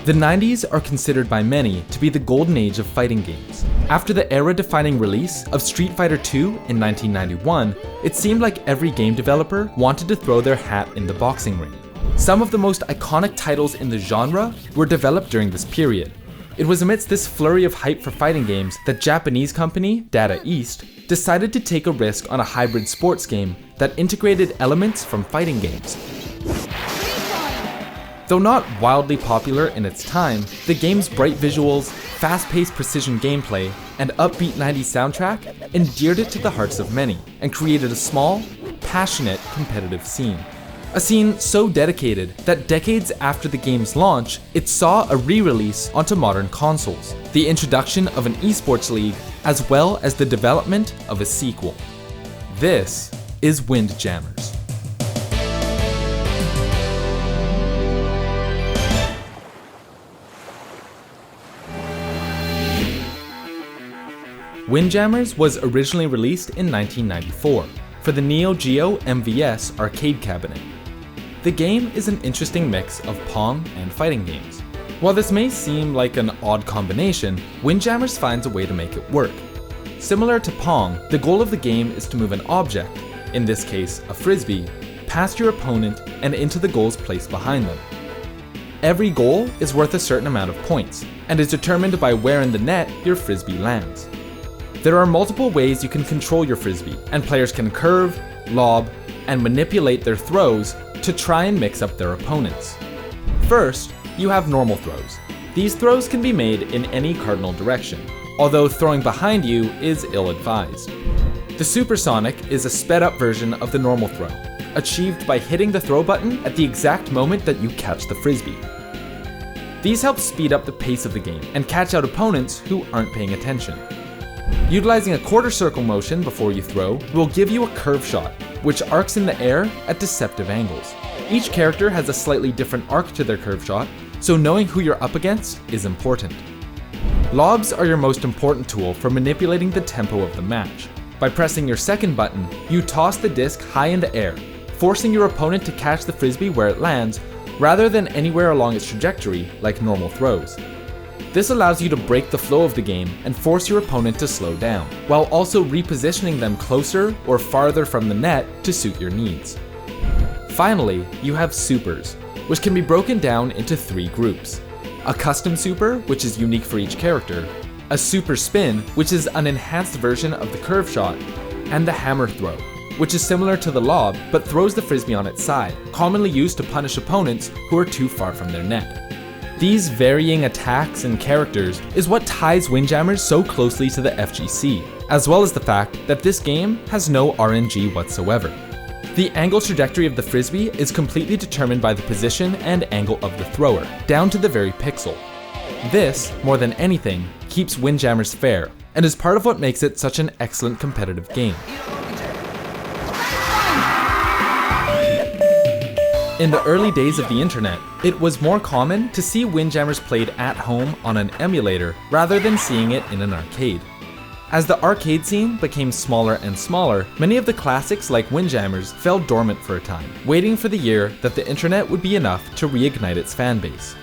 The 90s are considered by many to be the golden age of fighting games. After the era-defining release of Street Fighter II in 1991, it seemed like every game developer wanted to throw their hat in the boxing ring. Some of the most iconic titles in the genre were developed during this period. It was amidst this flurry of hype for fighting games that Japanese company Data East decided to take a risk on a hybrid sports game that integrated elements from fighting games. Though not wildly popular in its time, the game's bright visuals, fast-paced precision gameplay, and upbeat 90s soundtrack endeared it to the hearts of many and created a small, passionate, competitive scene. A scene so dedicated that decades after the game's launch, it saw a re-release onto modern consoles, the introduction of an esports league, as well as the development of a sequel. This is Windjammers. Windjammers was originally released in 1994 for the Neo Geo MVS arcade cabinet. The game is an interesting mix of Pong and fighting games. While this may seem like an odd combination, Windjammers finds a way to make it work. Similar to Pong, the goal of the game is to move an object, in this case a frisbee, past your opponent and into the goals placed behind them. Every goal is worth a certain amount of points, and is determined by where in the net your frisbee lands. There are multiple ways you can control your frisbee, and players can curve, lob, and manipulate their throws to try and mix up their opponents. First, you have normal throws. These throws can be made in any cardinal direction, although throwing behind you is ill-advised. The supersonic is a sped-up version of the normal throw, achieved by hitting the throw button at the exact moment that you catch the frisbee. These help speed up the pace of the game and catch out opponents who aren't paying attention. Utilizing a quarter circle motion before you throw will give you a curve shot, which arcs in the air at deceptive angles. Each character has a slightly different arc to their curve shot, so knowing who you're up against is important. Lobs are your most important tool for manipulating the tempo of the match. By pressing your second button, you toss the disc high in the air, forcing your opponent to catch the frisbee where it lands, rather than anywhere along its trajectory like normal throws. This allows you to break the flow of the game and force your opponent to slow down, while also repositioning them closer or farther from the net to suit your needs. Finally, you have supers, which can be broken down into three groups. A custom super, which is unique for each character, a super spin, which is an enhanced version of the curve shot, and the hammer throw, which is similar to the lob but throws the frisbee on its side, commonly used to punish opponents who are too far from their net. These varying attacks and characters is what ties Windjammers so closely to the FGC, as well as the fact that this game has no RNG whatsoever. The angle trajectory of the frisbee is completely determined by the position and angle of the thrower, down to the very pixel. This, more than anything, keeps Windjammers fair, and is part of what makes it such an excellent competitive game. In the early days of the internet, it was more common to see Windjammers played at home on an emulator rather than seeing it in an arcade. As the arcade scene became smaller and smaller, many of the classics like Windjammers fell dormant for a time, waiting for the year that the internet would be enough to reignite its fanbase.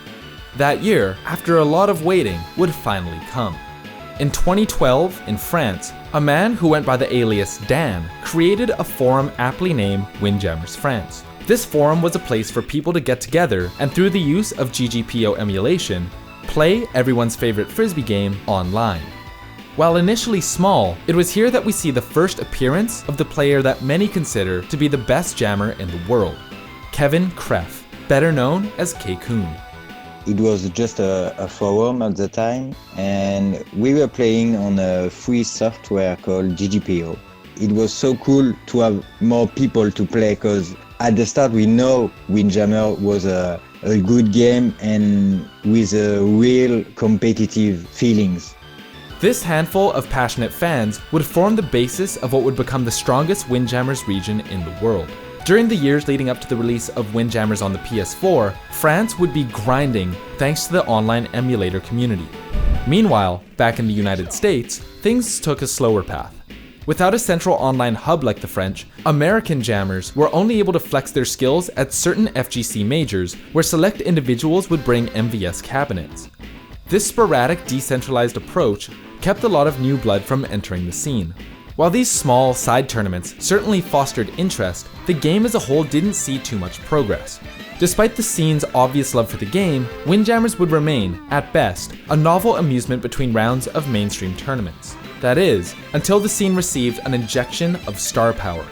That year, after a lot of waiting, would finally come. In 2012, in France, a man who went by the alias Dan created a forum aptly named Windjammers France. This forum was a place for people to get together and, through the use of GGPO emulation, play everyone's favorite frisbee game online. While initially small, it was here that we see the first appearance of the player that many consider to be the best jammer in the world, Kevin Kreff, better known as K-Kun. It was just a forum at the time, and we were playing on a free software called GGPO. It was so cool to have more people to play, because at the start we know Windjammer was a good game and with a real competitive feelings. This handful of passionate fans would form the basis of what would become the strongest Windjammers region in the world. During the years leading up to the release of Windjammers on the PS4, France would be grinding thanks to the online emulator community. Meanwhile, back in the United States, things took a slower path. Without a central online hub like the French, American jammers were only able to flex their skills at certain FGC majors where select individuals would bring MVS cabinets. This sporadic, decentralized approach kept a lot of new blood from entering the scene. While these small, side tournaments certainly fostered interest, the game as a whole didn't see too much progress. Despite the scene's obvious love for the game, Windjammers would remain, at best, a novel amusement between rounds of mainstream tournaments. That is, until the scene received an injection of star power.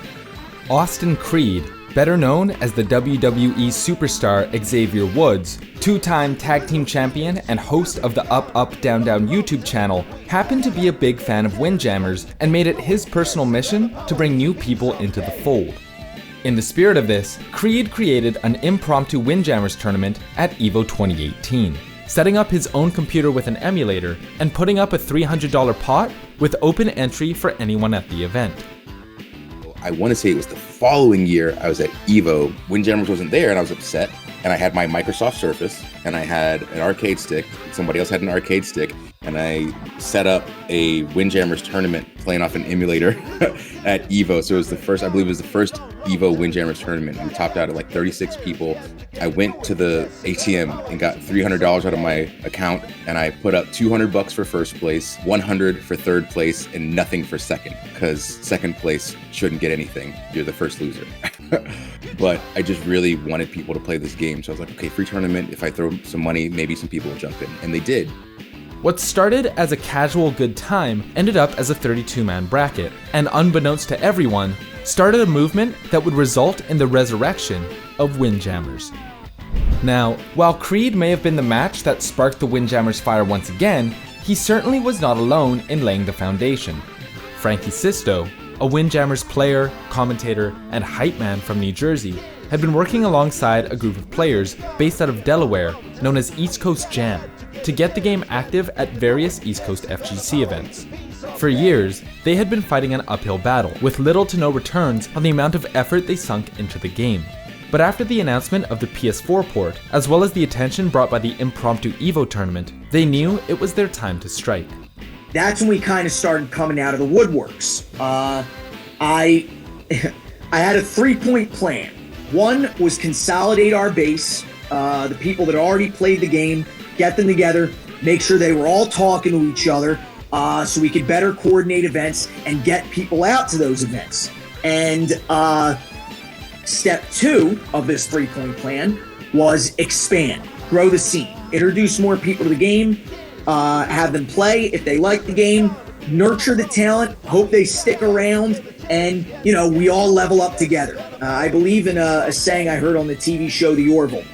Austin Creed, better known as the WWE superstar Xavier Woods, two-time tag team champion and host of the Up Up Down Down YouTube channel, happened to be a big fan of Windjammers and made it his personal mission to bring new people into the fold. In the spirit of this, Creed created an impromptu Windjammers tournament at EVO 2018, setting up his own computer with an emulator and putting up a $300 pot with open entry for anyone at the event. I want to say it was the following year I was at EVO. Windjammers wasn't there and I was upset. And I had my Microsoft Surface and I had an arcade stick. Somebody else had an arcade stick. And I set up a Windjammers tournament playing off an emulator at EVO. So it was the first, I believe it was the first EVO Windjammers tournament. We topped out at like 36 people. I went to the ATM and got $300 out of my account. And I put up $200 for first place, $100 for third place, and nothing for second. Because second place shouldn't get anything. You're the first loser. But I just really wanted people to play this game. So I was like, okay, free tournament. If I throw some money, maybe some people will jump in. And they did. What started as a casual good time ended up as a 32-man bracket, and unbeknownst to everyone, started a movement that would result in the resurrection of Windjammers. Now, while Creed may have been the match that sparked the Windjammers fire once again, he certainly was not alone in laying the foundation. Frankie Sisto, a Windjammers player, commentator, and hype man from New Jersey, had been working alongside a group of players based out of Delaware known as East Coast Jam to get the game active at various East Coast FGC events. For years, they had been fighting an uphill battle with little to no returns on the amount of effort they sunk into the game. But after the announcement of the PS4 port, as well as the attention brought by the impromptu EVO tournament, they knew it was their time to strike. That's when we kind of started coming out of the woodworks. I had a 3-point plan. One was consolidate our base, the people that already played the game, get them together, make sure they were all talking to each other so we could better coordinate events and get people out to those events. And step 2 of this 3-point plan was expand, grow the scene, introduce more people to the game, have them play if they like the game, nurture the talent, hope they stick around, and, you know, we all level up together. I believe in a saying I heard on the TV show The Orville.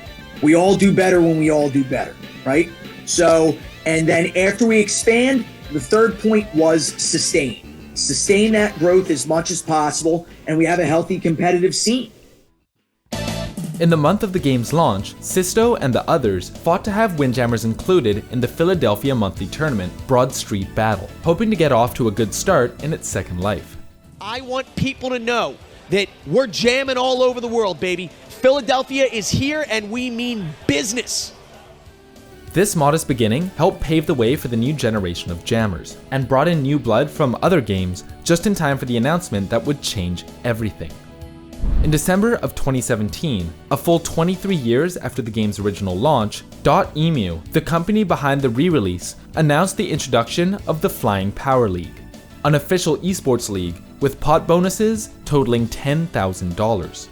We all do better when we all do better, right? So, and then after we expand, the third point was sustain. Sustain that growth as much as possible, and we have a healthy competitive scene. In the month of the game's launch, Sisto and the others fought to have Windjammers included in the Philadelphia monthly tournament, Broad Street Battle, hoping to get off to a good start in its second life. I want people to know that we're jamming all over the world, baby. Philadelphia is here and we mean business. This modest beginning helped pave the way for the new generation of jammers, and brought in new blood from other games just in time for the announcement that would change everything. In December of 2017, a full 23 years after the game's original launch, .emu, the company behind the re-release, announced the introduction of the Flying Power League, an official esports league with pot bonuses totaling $10,000.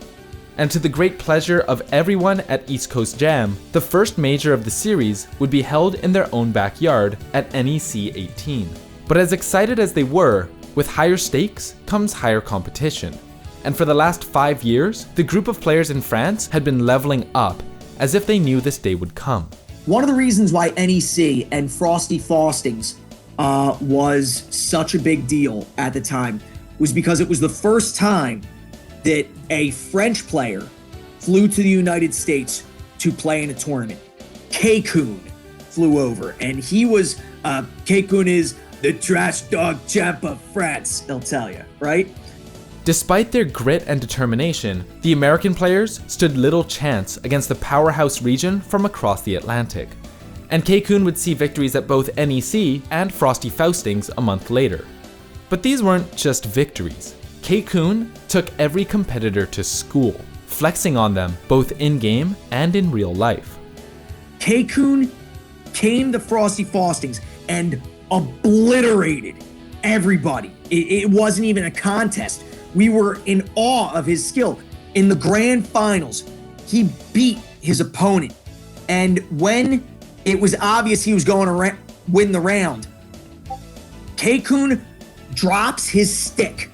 And to the great pleasure of everyone at East Coast Jam, the first major of the series would be held in their own backyard at NEC 18. But as excited as they were, with higher stakes comes higher competition. And for the last 5 years, the group of players in France had been leveling up, as if they knew this day would come. One of the reasons why NEC and Frosty Faustings was such a big deal at the time was because it was the first time that a French player flew to the United States to play in a tournament. Keikoun flew over, and he was, Keikoun is the trash dog champ of France, they'll tell you, right? Despite their grit and determination, the American players stood little chance against the powerhouse region from across the Atlantic. And Keikoun would see victories at both NEC and Frosty Faustings a month later. But these weren't just victories. K-Kun took every competitor to school, flexing on them both in-game and in real life. K-Kun came to Frosty Faustings and obliterated everybody. It wasn't even a contest. We were in awe of his skill. In the grand finals, he beat his opponent. And when it was obvious he was going to win the round, K-Kun drops his stick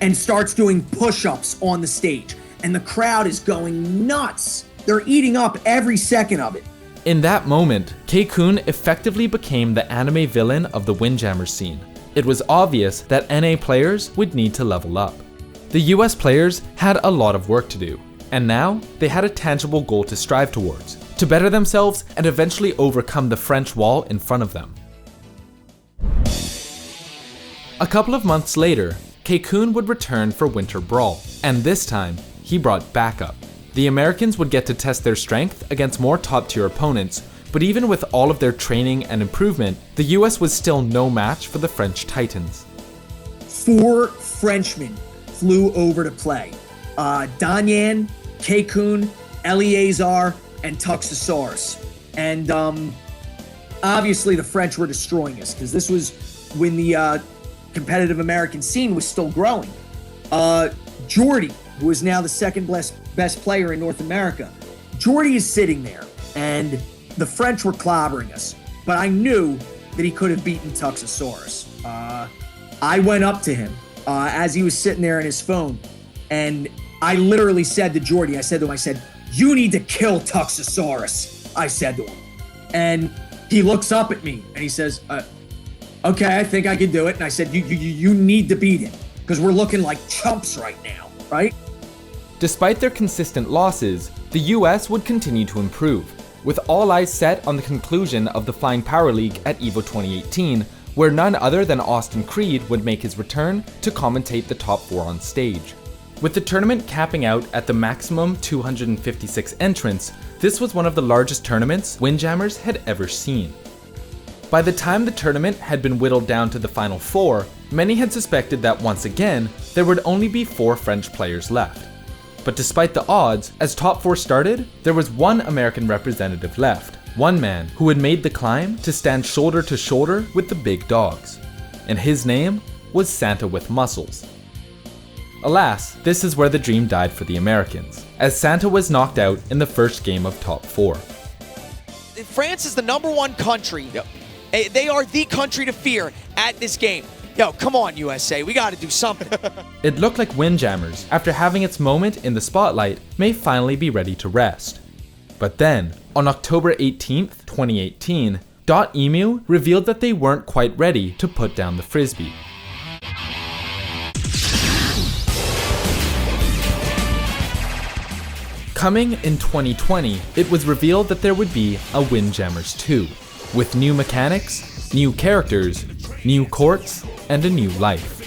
and starts doing push-ups on the stage. And the crowd is going nuts. They're eating up every second of it. In that moment, K-Kun effectively became the anime villain of the Windjammers scene. It was obvious that NA players would need to level up. The US players had a lot of work to do, and now they had a tangible goal to strive towards, to better themselves and eventually overcome the French wall in front of them. A couple of months later, K-Kun would return for Winter Brawl, and this time, he brought backup. The Americans would get to test their strength against more top-tier opponents, but even with all of their training and improvement, the US was still no match for the French Titans. 4 Frenchmen flew over to play. Danyan, K-Kun, Eleazar, and Tuxosaurus. And obviously the French were destroying us, because this was when the competitive American scene was still growing. Jordy, who is now the second best player in North America, Jordy is sitting there, and the French were clobbering us. But I knew that he could have beaten Tuxosaurus. I went up to him as he was sitting there in his phone, and I literally said to Jordy, I said, "You need to kill Tuxosaurus," I said to him. And he looks up at me, and he says, "Okay, I think I can do it." And I said, you need to beat him, because we're looking like chumps right now, right? Despite their consistent losses, the US would continue to improve, with all eyes set on the conclusion of the Flying Power League at EVO 2018, where none other than Austin Creed would make his return to commentate the top 4 on stage. With the tournament capping out at the maximum 256 entrants, this was one of the largest tournaments Windjammers had ever seen. By the time the tournament had been whittled down to the final 4, many had suspected that once again, there would only be 4 French players left. But despite the odds, as top 4 started, there was one American representative left, one man who had made the climb to stand shoulder to shoulder with the big dogs. And his name was Santa with Muscles. Alas, this is where the dream died for the Americans, as Santa was knocked out in the first game of top 4. France is the #1 country. Yep. They are the country to fear at this game. Yo, come on, USA, we gotta do something. It looked like Windjammers, after having its moment in the spotlight, may finally be ready to rest. But then, on October 18th, 2018, .emu revealed that they weren't quite ready to put down the Frisbee. Coming in 2020, it was revealed that there would be a Windjammers 2, with new mechanics, new characters, new courts, and a new life.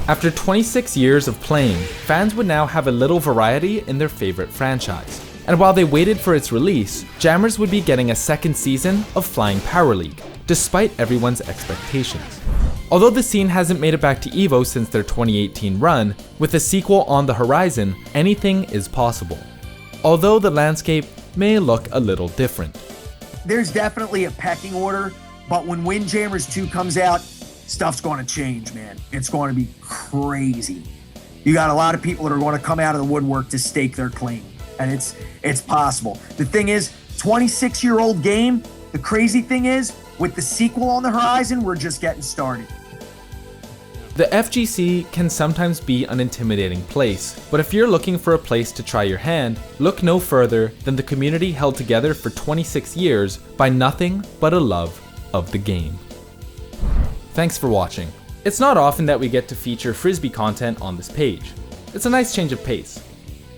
After 26 years of playing, fans would now have a little variety in their favorite franchise. And while they waited for its release, Jammers would be getting a second season of Flying Power League, despite everyone's expectations. Although the scene hasn't made it back to EVO since their 2018 run, with a sequel on the horizon, anything is possible. Although the landscape may look a little different. There's definitely a pecking order, but when Windjammers 2 comes out, stuff's going to change, man. It's going to be crazy. You got a lot of people that are going to come out of the woodwork to stake their claim, and it's possible. The thing is, 26-year-old game, the crazy thing is, with the sequel on the horizon, we're just getting started. The FGC can sometimes be an intimidating place, but if you're looking for a place to try your hand, look no further than the community held together for 26 years by nothing but a love of the game. Thanks for watching. It's not often that we get to feature Frisbee content on this page. It's a nice change of pace.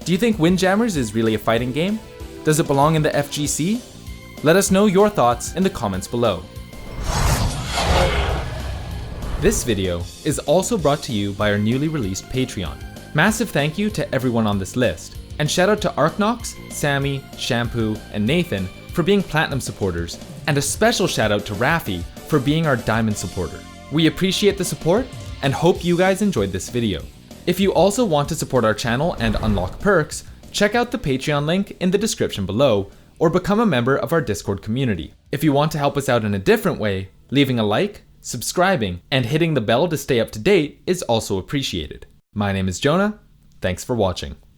Do you think Windjammers is really a fighting game? Does it belong in the FGC? Let us know your thoughts in the comments below. This video is also brought to you by our newly released Patreon. Massive thank you to everyone on this list, and shout out to Arknox, Sammy, Shampoo, and Nathan for being Platinum supporters, and a special shout out to Rafi for being our Diamond supporter. We appreciate the support, and hope you guys enjoyed this video. If you also want to support our channel and unlock perks, check out the Patreon link in the description below, or become a member of our Discord community. If you want to help us out in a different way, leaving a like, subscribing, and hitting the bell to stay up to date is also appreciated. My name is Jonah. Thanks for watching.